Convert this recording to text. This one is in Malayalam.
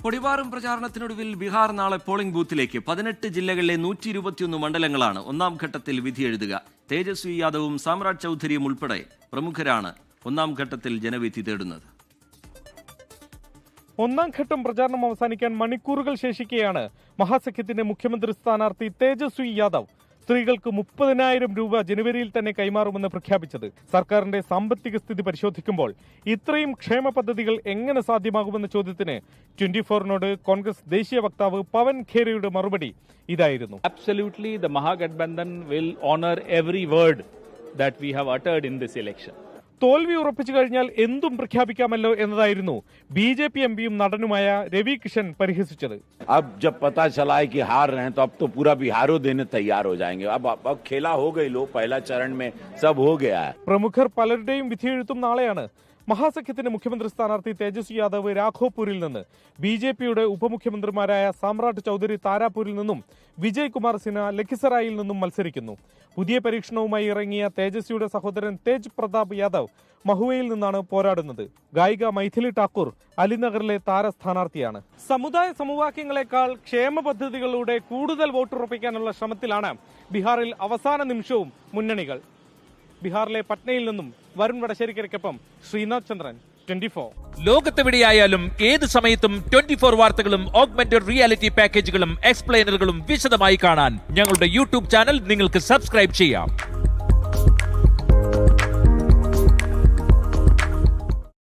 പൊടിവാറും പ്രചാരണത്തിനൊടുവിൽ ബീഹാർ നാളെ പോളിംഗ് ബൂത്തിലേക്ക് 18 ജില്ലകളിലെ 121 മണ്ഡലങ്ങളാണ് ഒന്നാം ഘട്ടത്തിൽ വിധിയെഴുതുക. തേജസ്വി യാദവും സാമ്രാജ് ചൌധരിയും ഉൾപ്പെടെ പ്രമുഖരാണ് ഒന്നാം ഘട്ടത്തിൽ ജനവിധി തേടുന്നത്. ഒന്നാം ഘട്ടം പ്രചാരണം അവസാനിക്കാൻ മണിക്കൂറുകൾ ശേഷിക്കെയാണ് മഹാസഖ്യത്തിന്റെ മുഖ്യമന്ത്രി സ്ഥാനാർത്ഥി തേജസ്വി യാദവ് സ്ത്രീകൾക്ക് 30,000 രൂപ ജനുവരിയിൽ തന്നെ കൈമാറുമെന്ന് പ്രഖ്യാപിച്ചത്. സർക്കാരിന്റെ സാമ്പത്തിക സ്ഥിതി പരിശോധിക്കുമ്പോൾ ഇത്രയും ക്ഷേമ പദ്ധതികൾ എങ്ങനെ സാധ്യമാകുമെന്ന ചോദ്യത്തിന് 24നോട് കോൺഗ്രസ് ദേശീയ വക്താവ് പവൻ ഖേരയുടെ മറുപടി ഇതായിരുന്നു. Absolutely, the Mahagathbandhan will honor every word that we have uttered in this election. തോൽവി ഉറപ്പിച്ചു കഴിഞ്ഞാൽ എന്തും പ്രഖ്യാപിക്കാമല്ലോ എന്നതായിരുന്നു BJP എംപിയും നടനുമായ രവി കിഷൻ പരിഹസിച്ചത്. अब जब पता चला है कि हार रहे हैं तो अब तो पूरा बिहारो देने तैयार हो जाएंगे. अब खेला हो गई लो, पहला चरण में सब हो गया है. പ്രമുഖർ പലരുടെയും വിധിയെഴുത്തും നാളെയാണ്. മഹാസഖ്യത്തിന്റെ മുഖ്യമന്ത്രി സ്ഥാനാർത്ഥി തേജസ്വി യാദവ് രാഘോപൂരിൽ നിന്ന്, BJPയുടെ ഉപമുഖ്യമന്ത്രിമാരായ സാമ്രാട്ട് ചൌധരി താരാപൂരിൽ നിന്നും, വിജയ് കുമാർ സിൻഹ ലഖിസറായിൽ നിന്നും മത്സരിക്കുന്നു. പുതിയ പരീക്ഷണവുമായി ഇറങ്ങിയ തേജസ്വിയുടെ സഹോദരൻ തേജ് പ്രതാപ് യാദവ് മഹുവയിൽ നിന്നാണ് പോരാടുന്നത്. ഗായിക മൈഥിലി ഠാക്കൂർ അലിനഗറിലെ താര സ്ഥാനാർത്ഥിയാണ്. സമുദായ സമവാക്യങ്ങളെക്കാൾ ക്ഷേമ പദ്ധതികളിലൂടെ കൂടുതൽ വോട്ടുറപ്പിക്കാനുള്ള ശ്രമത്തിലാണ് ബീഹാറിൽ അവസാന നിമിഷവും മുന്നണികൾ. ബീഹാറിലെ പട്നയിൽ നിന്നും വരുൺ വടശ്ശേരിക്കൊപ്പം ശ്രീനാഥ് ചന്ദ്രൻ, 24. ലോകത്തെവിടെയായാലും ഏത് സമയത്തും 24 വാർത്തകളും ഓഗ്മെന്റഡ് റിയാലിറ്റി പാക്കേജുകളും എക്സ്പ്ലെയിനറുകളും വിശദമായി കാണാൻ ഞങ്ങളുടെ യൂട്യൂബ് ചാനൽ നിങ്ങൾക്ക് സബ്സ്ക്രൈബ് ചെയ്യാം.